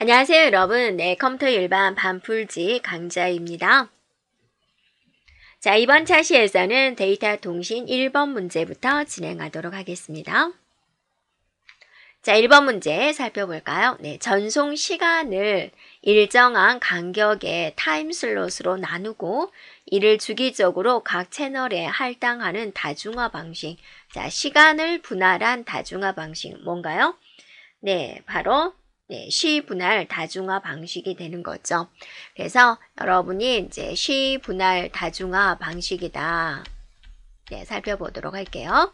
안녕하세요, 여러분. 네, 컴퓨터 일반 반풀지 강좌입니다. 자, 이번 차시에서는 데이터 통신 1번 문제부터 진행하도록 하겠습니다. 자, 1번 문제 살펴볼까요? 네, 전송 시간을 일정한 간격의 타임 슬롯으로 나누고 이를 주기적으로 각 채널에 할당하는 다중화 방식. 자, 시간을 분할한 다중화 방식 뭔가요? 네, 바로 시분할 다중화 방식이 되는 거죠. 그래서 여러분이 이제 시분할 다중화 방식이다. 네, 살펴보도록 할게요.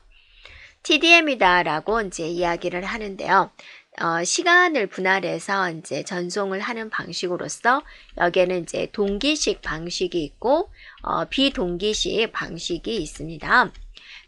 TDM이다라고 이제 이야기를 하는데요. 시간을 분할해서 이제 전송을 하는 방식으로서 여기에는 이제 동기식 방식이 있고 비동기식 방식이 있습니다.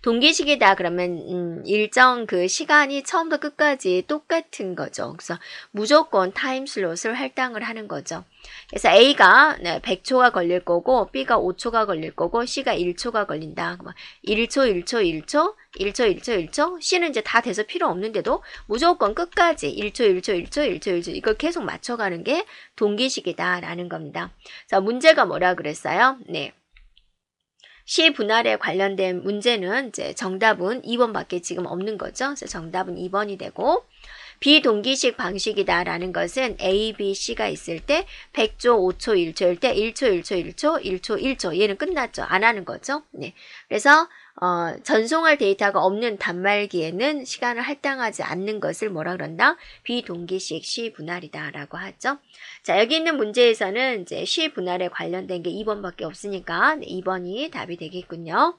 동기식이다 그러면 일정 그 시간이 처음부터 끝까지 똑같은 거죠. 그래서 무조건 타임 슬롯을 할당을 하는 거죠. 그래서 A가 100초가 걸릴 거고 B가 5초가 걸릴 거고 C가 1초가 걸린다. 1초, 1초, 1초, 1초, 1초, 1초. C는 이제 다 돼서 필요 없는데도 무조건 끝까지 1초, 1초, 1초, 1초, 1초 이걸 계속 맞춰가는 게 동기식이다라는 겁니다. 자, 문제가 뭐라 그랬어요? 네. 시 분할에 관련된 문제는 이제 정답은 2번밖에 지금 없는 거죠. 그래서 정답은 2번이 되고 비동기식 방식이다라는 것은 A, B, C가 있을 때 100초, 5초, 1초일 때 1초, 1초, 1초, 1초, 1초 얘는 끝났죠. 안 하는 거죠. 네. 그래서 전송할 데이터가 없는 단말기에는 시간을 할당하지 않는 것을 뭐라 그런다? 비동기식 시분할이다라고 하죠. 자, 여기 있는 문제에서는 이제 시분할에 관련된 게 2번밖에 없으니까 2번이 답이 되겠군요.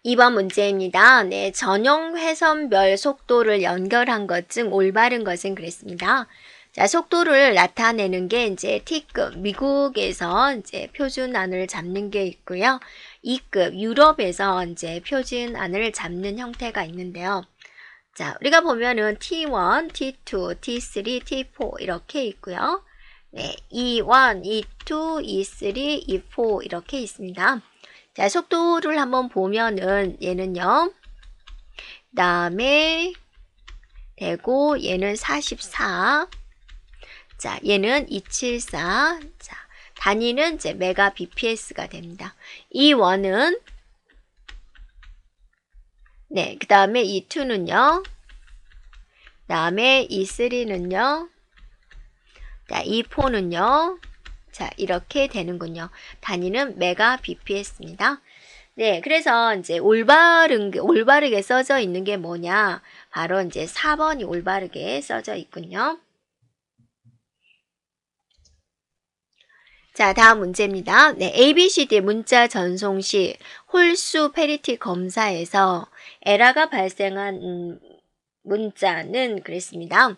2번 문제입니다. 네, 전용 회선별 속도를 연결한 것 중 올바른 것은 그랬습니다. 자, 속도를 나타내는 게 이제 T급, 미국에서 이제 표준안을 잡는 게 있고요. 2급, 유럽에서 이제 표준안을 잡는 형태가 있는데요. 자, 우리가 보면은 T1, T2, T3, T4 이렇게 있고요. 네, E1, E2, E3, E4 이렇게 있습니다. 자, 속도를 한번 보면은 얘는요. 그다음에 되고 얘는 44. 자, 얘는 274. 자, 단위는 이제 메가 bps가 됩니다. E1은 네, 그다음에 E2는요. 그다음에 E3는요. 자, E4는요. 자, 이렇게 되는군요. 단위는 메가 bps입니다. 네, 그래서 이제 올바르게 써져 있는 게 뭐냐? 바로 이제 4번이 올바르게 써져 있군요. 자, 다음 문제입니다. 네, ABCD 문자 전송 시 홀수 페리티 검사에서 에러가 발생한 문자는 그랬습니다.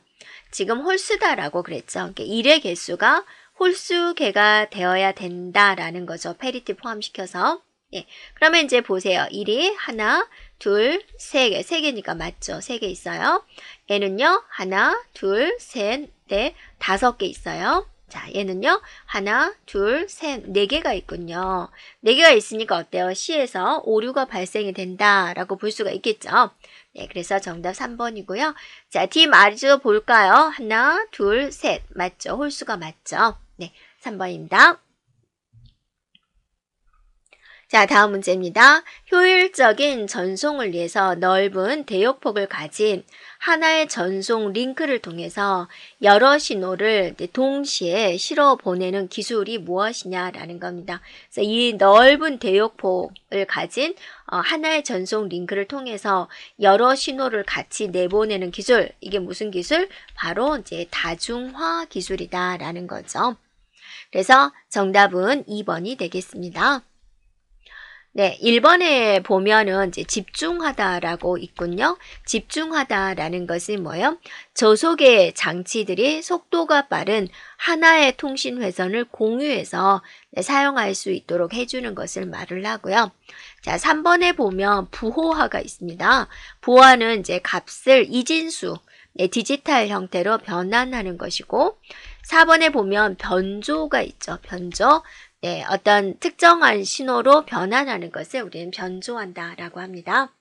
지금 홀수다라고 그랬죠. 일의 개수가 홀수 개가 되어야 된다라는 거죠. 페리티 포함시켜서. 예. 그러면 이제 보세요. 1이 하나, 둘, 세 개. 세 개니까 맞죠? 세 개 있어요. 얘는요. 하나, 둘, 셋, 넷, 5개 있어요. 자, 얘는요. 하나, 둘, 셋, 4개가 있군요. 4개가 있으니까 어때요? C에서 오류가 발생이 된다라고 볼 수가 있겠죠. 네, 그래서 정답 3번이고요. 자, D 마저 볼까요? 하나, 둘, 셋. 맞죠? 홀수가 맞죠? 네, 3번입니다. 자, 다음 문제입니다. 효율적인 전송을 위해서 넓은 대역폭을 가진 하나의 전송 링크를 통해서 여러 신호를 동시에 실어 보내는 기술이 무엇이냐라는 겁니다. 그래서 이 넓은 대역폭을 가진 하나의 전송 링크를 통해서 여러 신호를 같이 내보내는 기술, 이게 무슨 기술? 바로 이제 다중화 기술이다라는 거죠. 그래서 정답은 2번이 되겠습니다. 네, 1번에 보면은 이제 집중하다라고 있군요. 집중하다라는 것은 뭐예요? 저속의 장치들이 속도가 빠른 하나의 통신 회선을 공유해서 사용할 수 있도록 해주는 것을 말을 하고요. 자, 3번에 보면 부호화가 있습니다. 부호화는 이제 값을 이진수, 디지털 형태로 변환하는 것이고, 4번에 보면 변조가 있죠. 변조. 네, 어떤 특정한 신호로 변환하는 것을 우리는 변조한다라고 합니다.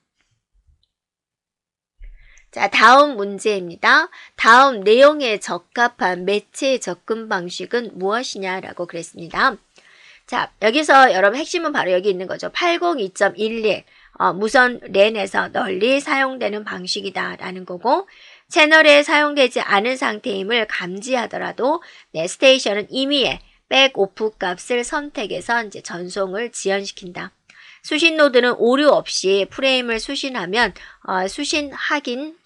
자, 다음 문제입니다. 다음 내용에 적합한 매체 접근 방식은 무엇이냐라고 그랬습니다. 자, 여기서 여러분 핵심은 바로 여기 있는 거죠. 802.11 무선 랜에서 널리 사용되는 방식이다라는 거고, 채널에 사용되지 않은 상태임을 감지하더라도 스테이션은 임의의 백 오프 값을 선택해서 이제 전송을 지연시킨다. 수신 노드는 오류 없이 프레임을 수신하면 수신 확인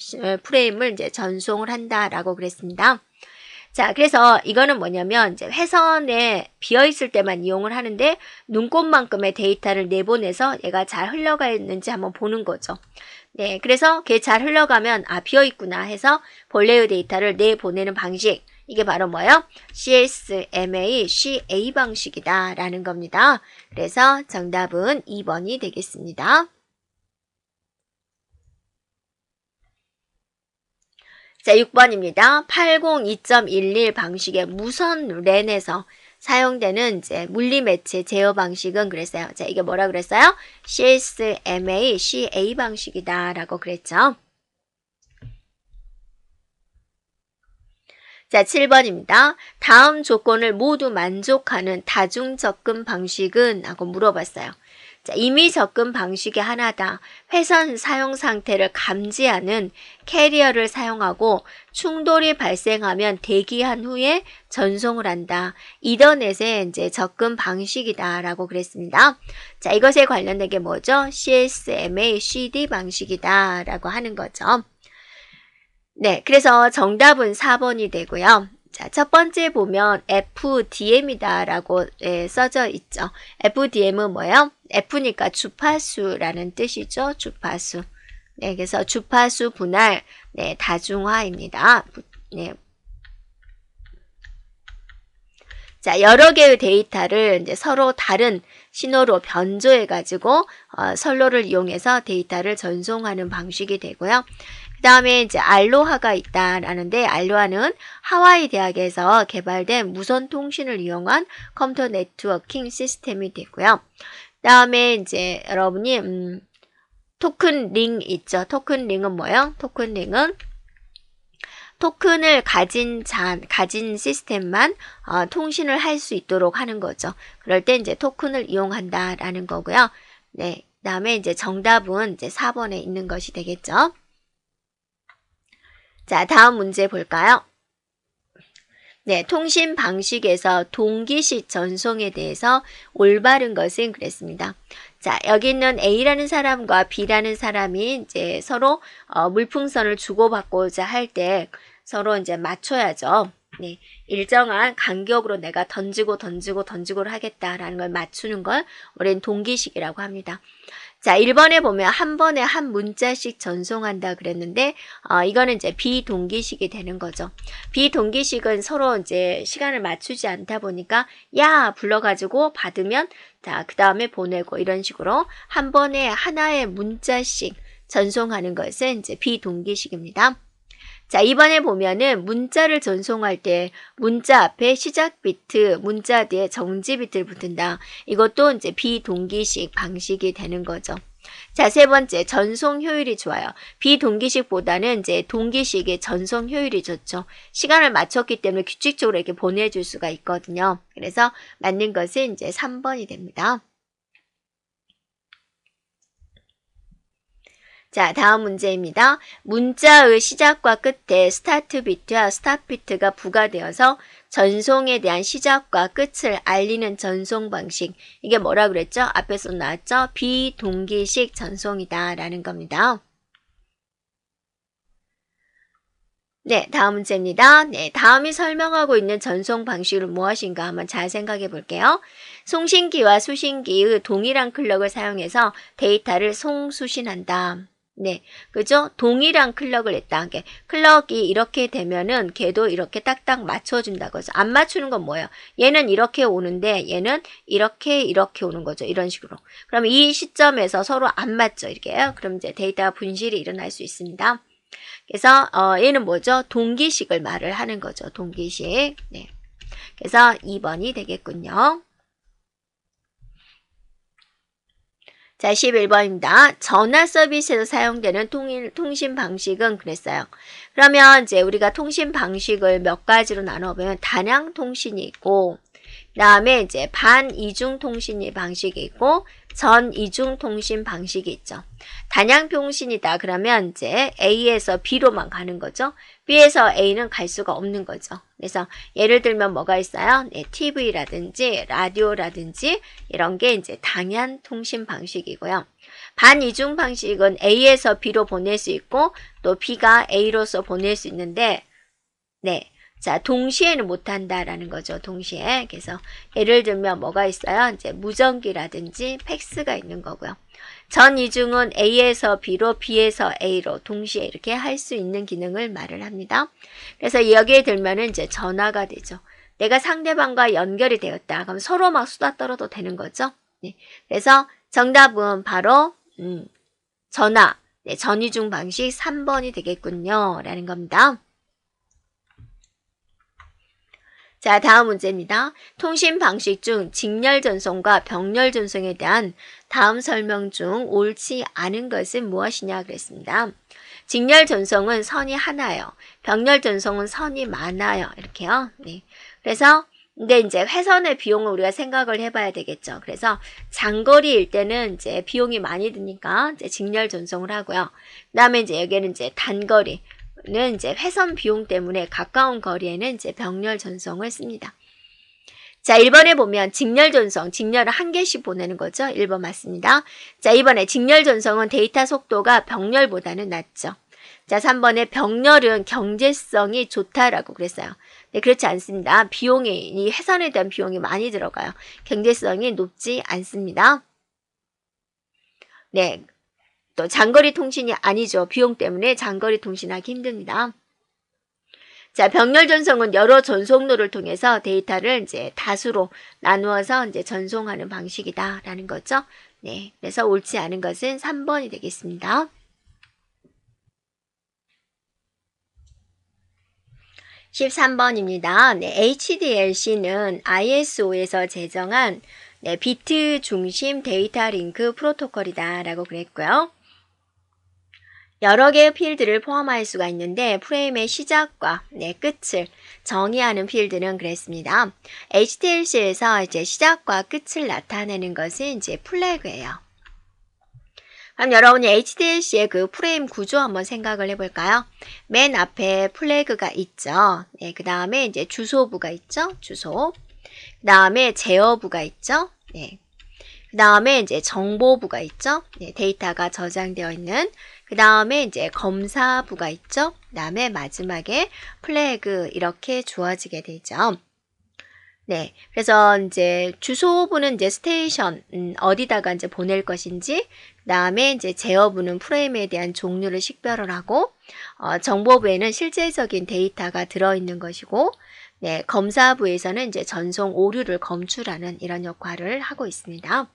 프레임을 이제 전송을 한다라고 그랬습니다. 자, 그래서 이거는 뭐냐면 이제 회선에 비어 있을 때만 이용을 하는데 눈곱만큼의 데이터를 내보내서 얘가 잘 흘러가 있는지 한번 보는 거죠. 네, 그래서 걔 잘 흘러가면 비어 있구나 해서 본래의 데이터를 내보내는 방식. 이게 바로 뭐예요? CSMA, CA 방식이다 라는 겁니다. 그래서 정답은 2번이 되겠습니다. 자, 6번입니다. 802.11 방식의 무선 랜에서 사용되는 이제 물리매체 제어 방식은 그랬어요. 자, 이게 뭐라 그랬어요? CSMA, CA 방식이다 라고 그랬죠. 자, 7번입니다. 다음 조건을 모두 만족하는 다중 접근 방식은? 하고 물어봤어요. 자, 임의 접근 방식의 하나다. 회선 사용 상태를 감지하는 캐리어를 사용하고 충돌이 발생하면 대기한 후에 전송을 한다. 이더넷의 이제 접근 방식이다라고 그랬습니다. 자, 이것에 관련된 게 뭐죠? CSMA, CD 방식이다라고 하는 거죠. 네, 그래서 정답은 4번이 되고요. 자, 첫 번째 보면 FDM이다 라고 써져 있죠. FDM은 뭐예요? F니까 주파수라는 뜻이죠. 주파수. 네, 그래서 주파수 분할, 다중화입니다. 네. 자, 여러 개의 데이터를 이제 서로 다른 신호로 변조해가지고 선로를 이용해서 데이터를 전송하는 방식이 되고요. 그 다음에 이제 알로하가 있다라는데, 알로하는 하와이 대학에서 개발된 무선 통신을 이용한 컴퓨터 네트워킹 시스템이 되고요. 그 다음에 이제 여러분이 토큰 링 있죠. 토큰 링은 뭐예요? 토큰 링은 토큰을 가진 시스템만 통신을 할 수 있도록 하는 거죠. 그럴 때 이제 토큰을 이용한다라는 거고요. 네, 그 다음에 이제 정답은 이제 4번에 있는 것이 되겠죠. 자, 다음 문제 볼까요? 네, 통신 방식에서 동기식 전송에 대해서 올바른 것은 그랬습니다. 자, 여기 있는 A라는 사람과 B라는 사람이 이제 서로 물풍선을 주고받고자 할 때 서로 이제 맞춰야죠. 네, 일정한 간격으로 내가 던지고를 하겠다라는 걸 맞추는 걸 우리는 동기식이라고 합니다. 자, 1번에 보면 한 번에 한 문자씩 전송한다 그랬는데, 이거는 이제 비동기식이 되는 거죠. 비동기식은 서로 이제 시간을 맞추지 않다 보니까, 야! 불러가지고 받으면, 자, 그 다음에 보내고 이런 식으로 한 번에 하나의 문자씩 전송하는 것은 이제 비동기식입니다. 자, 이번에 보면은 문자를 전송할 때 문자 앞에 시작 비트, 문자 뒤에 정지 비트를 붙인다. 이것도 이제 비동기식 방식이 되는 거죠. 자, 세 번째, 전송 효율이 좋아요. 비동기식보다는 이제 동기식의 전송 효율이 좋죠. 시간을 맞췄기 때문에 규칙적으로 이렇게 보내줄 수가 있거든요. 그래서 맞는 것은 이제 3번이 됩니다. 자, 다음 문제입니다. 문자의 시작과 끝에 스타트 비트와 스탑 비트가 부과되어서 전송에 대한 시작과 끝을 알리는 전송 방식. 이게 뭐라 그랬죠? 앞에서 나왔죠? 비동기식 전송이다 라는 겁니다. 네, 다음 문제입니다. 네, 다음이 설명하고 있는 전송 방식은 무엇인가 한번 잘 생각해 볼게요. 송신기와 수신기의 동일한 클럭을 사용해서 데이터를 송수신한다. 네, 그죠? 동일한 클럭을 했다. 클럭이 이렇게 되면은 걔도 이렇게 딱딱 맞춰준다고 해서 안 맞추는 건 뭐예요? 얘는 이렇게 오는데 얘는 이렇게 오는 거죠. 이런 식으로. 그럼 이 시점에서 서로 안 맞죠. 이렇게요. 그럼 이제 데이터 분실이 일어날 수 있습니다. 그래서 얘는 뭐죠? 동기식을 말을 하는 거죠. 동기식. 네. 그래서 2번이 되겠군요. 자, 11번입니다. 전화 서비스에서 사용되는 통신 방식은 그랬어요. 그러면 이제 우리가 통신 방식을 몇 가지로 나눠보면 단양 통신이 있고, 그 다음에 이제 반이중 통신 방식이 있고, 전이중 통신 방식이 있죠. 단양 통신이다 그러면 이제 A에서 B로만 가는 거죠. B에서 A는 갈 수가 없는 거죠. 그래서 예를 들면 뭐가 있어요? 네, TV라든지 라디오라든지 이런 게 이제 단양 통신 방식이고요. 반이중 방식은 A에서 B로 보낼 수 있고 또 B가 A로서 보낼 수 있는데, 네. 자, 동시에는 못한다라는 거죠. 동시에. 그래서 예를 들면 뭐가 있어요? 이제 무전기라든지 팩스가 있는 거고요. 전이중은 A에서 B로, B에서 A로 동시에 이렇게 할 수 있는 기능을 말을 합니다. 그래서 여기에 들면은 이제 전화가 되죠. 내가 상대방과 연결이 되었다. 그럼 서로 막 수다 떨어도 되는 거죠. 네. 그래서 정답은 바로 전화, 네, 전이중 방식 3번이 되겠군요. 라는 겁니다. 자, 다음 문제입니다. 통신 방식 중 직렬 전송과 병렬 전송에 대한 다음 설명 중 옳지 않은 것은 무엇이냐 그랬습니다. 직렬 전송은 선이 하나예요. 병렬 전송은 선이 많아요. 이렇게요. 네. 그래서 근데 이제 회선의 비용을 우리가 생각을 해봐야 되겠죠. 그래서 장거리일 때는 이제 비용이 많이 드니까 이제 직렬 전송을 하고요. 그다음에 이제 여기는 이제 단거리. 는 이제 회선 비용 때문에 가까운 거리에는 이제 병렬 전송을 씁니다. 자, 1번에 보면 직렬 전송, 직렬을 한 개씩 보내는 거죠. 1번 맞습니다. 자, 2번에 직렬 전송은 데이터 속도가 병렬보다는 낮죠. 자, 3번에 병렬은 경제성이 좋다라고 그랬어요. 네, 그렇지 않습니다. 비용이, 이 회선에 대한 비용이 많이 들어가요. 경제성이 높지 않습니다. 네. 또 장거리 통신이 아니죠. 비용 때문에 장거리 통신하기 힘듭니다. 자, 병렬 전송은 여러 전송로를 통해서 데이터를 이제 다수로 나누어서 이제 전송하는 방식이다라는 거죠. 네. 그래서 옳지 않은 것은 3번이 되겠습니다. 13번입니다. 네, HDLC는 ISO에서 제정한 네, 비트 중심 데이터 링크 프로토콜이다 라고 그랬고요. 여러 개의 필드를 포함할 수가 있는데 프레임의 시작과 네, 끝을 정의하는 필드는 그랬습니다. HDLC에서 이제 시작과 끝을 나타내는 것은 이제 플래그예요. 그럼 여러분이 HDLC의 그 프레임 구조 한번 생각을 해볼까요? 맨 앞에 플래그가 있죠. 네, 그 다음에 이제 주소부가 있죠. 주소. 그 다음에 제어부가 있죠. 네. 그 다음에 이제 정보부가 있죠. 네, 데이터가 저장되어 있는. 그 다음에 이제 검사부가 있죠. 그 다음에 마지막에 플래그 이렇게 주어지게 되죠. 네, 그래서 이제 주소부는 이제 스테이션 어디다가 이제 보낼 것인지, 그 다음에 이제 제어부는 프레임에 대한 종류를 식별을 하고, 정보부에는 실제적인 데이터가 들어있는 것이고, 네, 검사부에서는 이제 전송 오류를 검출하는 이런 역할을 하고 있습니다.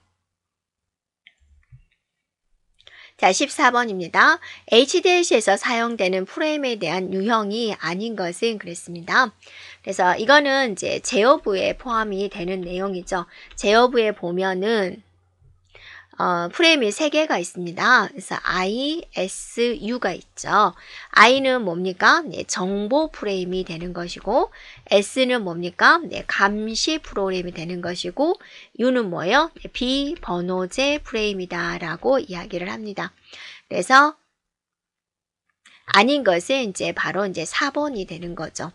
자, 14번입니다. HDLC에서 사용되는 프레임에 대한 유형이 아닌 것은 그랬습니다. 그래서 이거는 이제 제어부에 포함이 되는 내용이죠. 제어부에 보면은 프레임이 3개가 있습니다. 그래서 I, S, U가 있죠. I는 뭡니까? 네, 정보 프레임이 되는 것이고, S는 뭡니까? 네, 감시 프레임이 되는 것이고, U는 뭐예요? 네, 비번호제 프레임이다 라고 이야기를 합니다. 그래서 아닌 것은 이제 바로 이제 4번이 되는 거죠.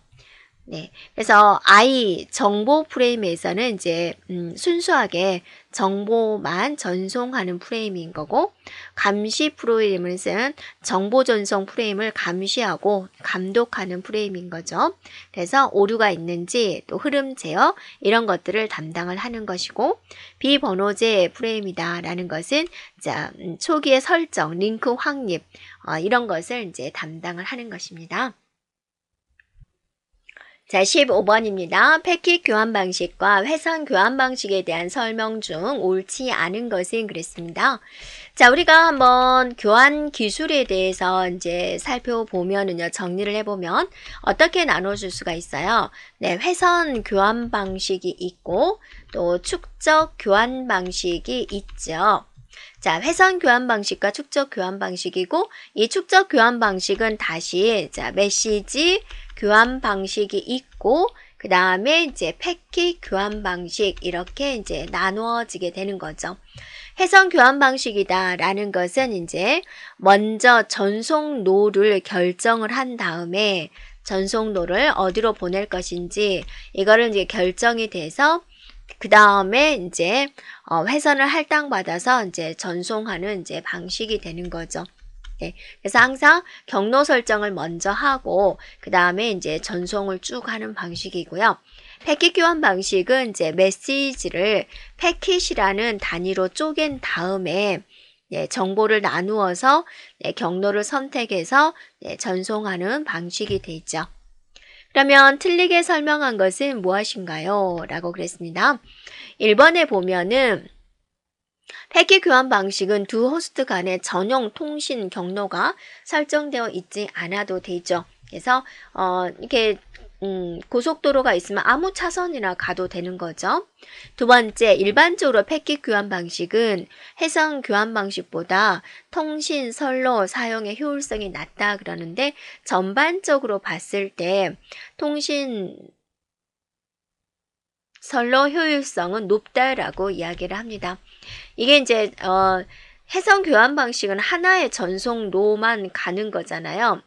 네, 그래서 I 정보 프레임에서는 이제 순수하게 정보만 전송하는 프레임인 거고, 감시 프레임은 정보 전송 프레임을 감시하고 감독하는 프레임인 거죠. 그래서 오류가 있는지 또 흐름 제어 이런 것들을 담당을 하는 것이고, 비번호제 프레임이다라는 것은 자, 초기의 설정, 링크 확립 이런 것을 이제 담당을 하는 것입니다. 자, 15번입니다. 패킷 교환 방식과 회선 교환 방식에 대한 설명 중 옳지 않은 것은 그랬습니다. 자, 우리가 한번 교환 기술에 대해서 이제 살펴보면은요, 정리를 해보면 어떻게 나눠줄 수가 있어요. 네, 회선 교환 방식이 있고 또 축적 교환 방식이 있죠. 자, 회선 교환 방식과 축적 교환 방식이고 이 축적 교환 방식은 다시 자, 메시지 교환 방식이 있고 그 다음에 이제 패킷 교환 방식 이렇게 이제 나누어지게 되는 거죠. 회선 교환 방식이다라는 것은 이제 먼저 전송로를 결정을 한 다음에 전송로를 어디로 보낼 것인지 이거를 이제 결정이 돼서 그 다음에 이제 회선을 할당받아서 이제 전송하는 이제 방식이 되는 거죠. 네, 그래서 항상 경로 설정을 먼저 하고 그 다음에 이제 전송을 쭉 하는 방식이고요. 패킷 교환 방식은 이제 메시지를 패킷이라는 단위로 쪼갠 다음에 네, 정보를 나누어서 네, 경로를 선택해서 네, 전송하는 방식이 되죠. 그러면 틀리게 설명한 것은 무엇인가요? 라고 그랬습니다. 1번에 보면은 패킷 교환 방식은 두 호스트 간의 전용 통신 경로가 설정되어 있지 않아도 되죠. 그래서 이렇게 고속도로가 있으면 아무 차선이나 가도 되는 거죠. 두 번째, 일반적으로 패킷 교환 방식은 회선 교환 방식보다 통신 선로 사용의 효율성이 낮다 그러는데 전반적으로 봤을 때 통신 선로 효율성은 높다라고 이야기를 합니다. 이게 이제 회선 교환 방식은 하나의 전송로만 가는 거잖아요.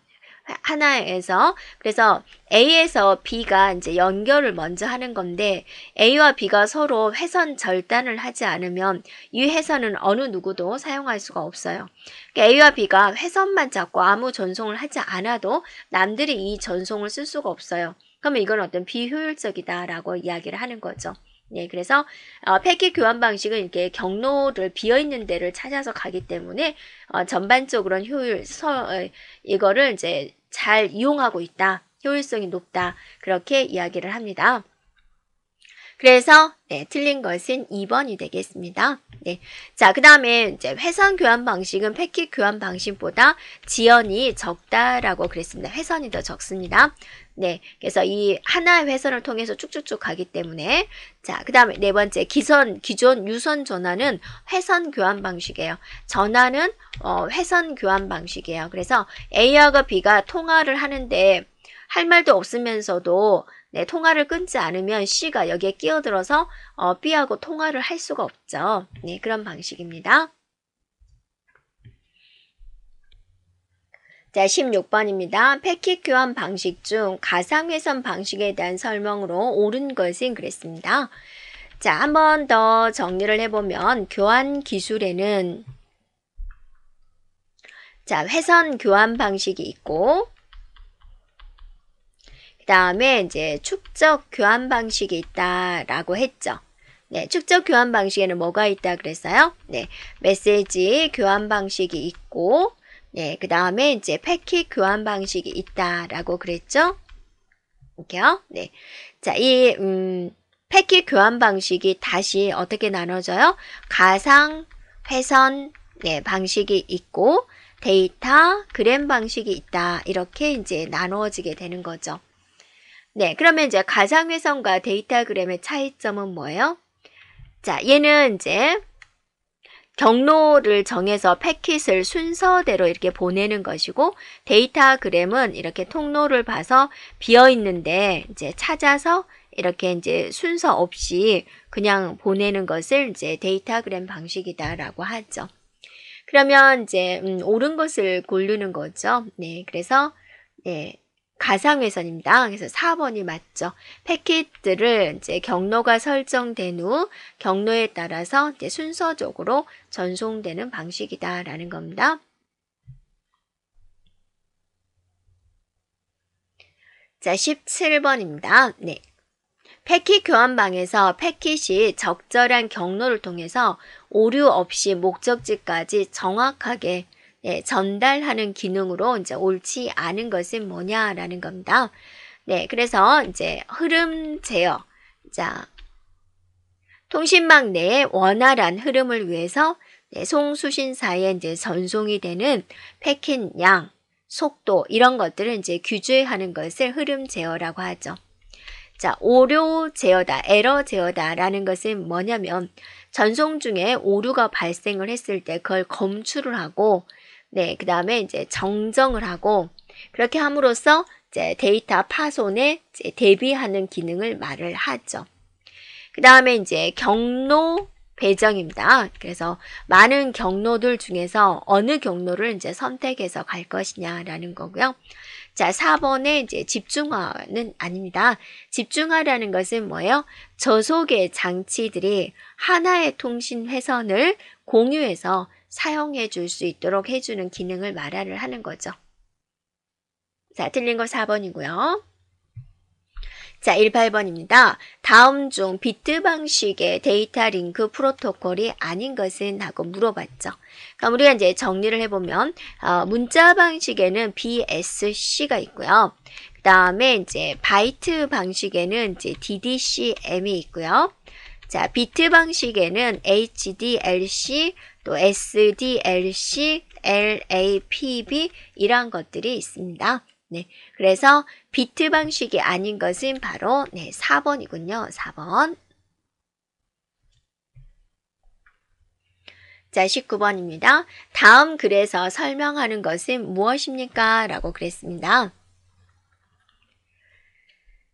하나에서 그래서 A에서 B가 이제 연결을 먼저 하는 건데 A와 B가 서로 회선 절단을 하지 않으면 이 회선은 어느 누구도 사용할 수가 없어요. 그러니까 A와 B가 회선만 잡고 아무 전송을 하지 않아도 남들이 이 전송을 쓸 수가 없어요. 그러면 이건 어떤 비효율적이다라고 이야기를 하는 거죠. 네, 그래서 패킷 교환 방식은 이렇게 경로를 비어있는 데를 찾아서 가기 때문에 전반적으로는 이거를 이제 잘 이용하고 있다. 효율성이 높다. 그렇게 이야기를 합니다. 그래서 네, 틀린 것은 2번이 되겠습니다. 네. 자, 그 다음에 이제 회선 교환 방식은 패킷 교환 방식보다 지연이 적다라고 그랬습니다. 회선이 더 적습니다. 네. 그래서 이 하나의 회선을 통해서 쭉쭉쭉 가기 때문에 자, 그 다음에 네 번째 기존 유선 전화는 회선 교환 방식이에요. 전화는 회선 교환 방식이에요. 그래서 A하고 B가 통화를 하는데 할 말도 없으면서도 네, 통화를 끊지 않으면 C가 여기에 끼어들어서 B하고 통화를 할 수가 없죠. 네, 그런 방식입니다. 자, 16번입니다. 패킷 교환 방식 중 가상회선 방식에 대한 설명으로 옳은 것은 그랬습니다. 자, 한 번 더 정리를 해보면 교환 기술에는 자, 회선 교환 방식이 있고 그 다음에 이제 축적 교환 방식이 있다라고 했죠. 네, 축적 교환 방식에는 뭐가 있다 그랬어요? 네, 메시지 교환 방식이 있고 네, 그 다음에 이제 패킷 교환 방식이 있다라고 그랬죠? 이렇게요. 네. 자, 이 패킷 교환 방식이 다시 어떻게 나눠져요? 가상 회선 네, 방식이 있고 데이터 그램 방식이 있다. 이렇게 이제 나누어지게 되는 거죠. 네, 그러면 이제 가상회선과 데이터그램의 차이점은 뭐예요? 자, 얘는 이제 경로를 정해서 패킷을 순서대로 이렇게 보내는 것이고 데이터그램은 이렇게 통로를 봐서 비어 있는데 이제 찾아서 이렇게 이제 순서 없이 그냥 보내는 것을 이제 데이터그램 방식이다라고 하죠. 그러면 이제 옳은 것을 고르는 거죠. 네, 그래서 네. 가상회선입니다. 그래서 4번이 맞죠. 패킷들을 이제 경로가 설정된 후 경로에 따라서 이제 순서적으로 전송되는 방식이다라는 겁니다. 자, 17번입니다. 네. 패킷 교환방에서 패킷이 적절한 경로를 통해서 오류 없이 목적지까지 정확하게 네, 전달하는 기능으로 이제 옳지 않은 것은 뭐냐라는 겁니다. 네, 그래서 이제 흐름 제어. 자, 통신망 내에 원활한 흐름을 위해서 네, 송수신 사이에 이제 전송이 되는 패킷 양, 속도 이런 것들을 이제 규제하는 것을 흐름 제어라고 하죠. 자, 오류 제어다, 에러 제어다라는 것은 뭐냐면 전송 중에 오류가 발생을 했을 때 그걸 검출을 하고 그 다음에 이제 정정을 하고 그렇게 함으로써 이제 데이터 파손에 이제 대비하는 기능을 말을 하죠. 그 다음에 이제 경로 배정입니다. 그래서 많은 경로들 중에서 어느 경로를 이제 선택해서 갈 것이냐라는 거고요. 자, 4번에 이제 집중화는 아닙니다. 집중화라는 것은 뭐예요? 저속의 장치들이 하나의 통신 회선을 공유해서 사용해 줄 수 있도록 해주는 기능을 말하를 하는 거죠. 자, 틀린 거 4번이고요. 자, 18번입니다. 다음 중 비트 방식의 데이터 링크 프로토콜이 아닌 것은 하고 물어봤죠. 그럼 우리가 이제 정리를 해보면 문자 방식에는 BSC가 있고요. 그 다음에 이제 바이트 방식에는 이제 DDCM이 있고요. 자, 비트 방식에는 HDLC, 또 SDLC, LAPB 이런 것들이 있습니다. 네, 그래서 비트 방식이 아닌 것은 바로 4번이군요. 4번. 자, 19번입니다. 다음 글에서 설명하는 것은 무엇입니까? 라고 그랬습니다.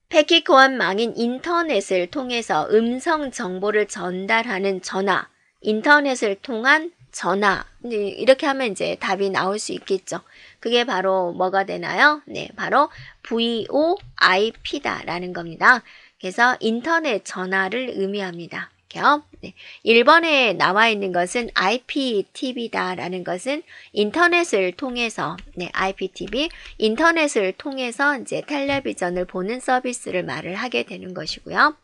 패킷호환망인 인터넷을 통해서 음성 정보를 전달하는 전화, 인터넷을 통한 전화. 이렇게 하면 이제 답이 나올 수 있겠죠. 그게 바로 뭐가 되나요? 네, 바로 VoIP다라는 겁니다. 그래서 인터넷 전화를 의미합니다. 이렇게요. 네. 1번에 나와 있는 것은 IPTV다라는 것은 인터넷을 통해서, IPTV, 인터넷을 통해서 이제 텔레비전을 보는 서비스를 말을 하게 되는 것이고요.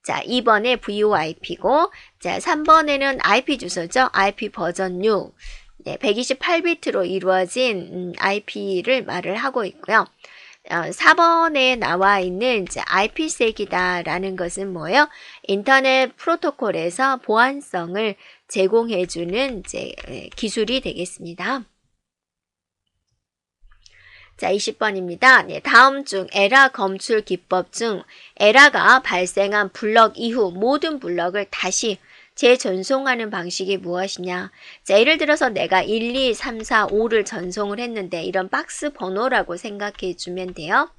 자, 2번에 VoIP고, 자, 3번에는 IP 주소죠. IP 버전 6. 128비트로 이루어진 IP를 말을 하고 있고요. 4번에 나와 있는 이제 IP색이다라는 것은 뭐예요? 인터넷 프로토콜에서 보안성을 제공해주는 이제 기술이 되겠습니다. 자, 20번입니다. 다음 중 에라 검출 기법 중 에라가 발생한 블럭 이후 모든 블럭을 다시 재전송하는 방식이 무엇이냐? 자, 예를 들어서 내가 1, 2, 3, 4, 5를 전송을 했는데 이런 박스 번호라고 생각해 주면 돼요.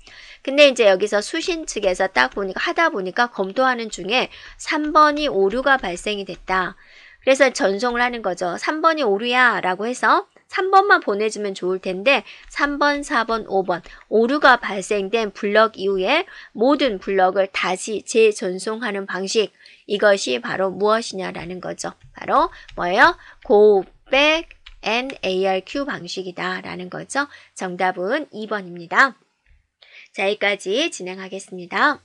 근데 이제 여기서 수신 측에서 딱 보니까 하다 보니까 검토하는 중에 3번이 오류가 발생이 됐다. 그래서 전송을 하는 거죠. 3번이 오류야 라고 해서 3번만 보내주면 좋을 텐데 3번, 4번, 5번 오류가 발생된 블럭 이후에 모든 블럭을 다시 재전송하는 방식, 이것이 바로 무엇이냐라는 거죠. 바로 뭐예요? Go back and ARQ 방식이다 라는 거죠. 정답은 2번입니다. 자, 여기까지 진행하겠습니다.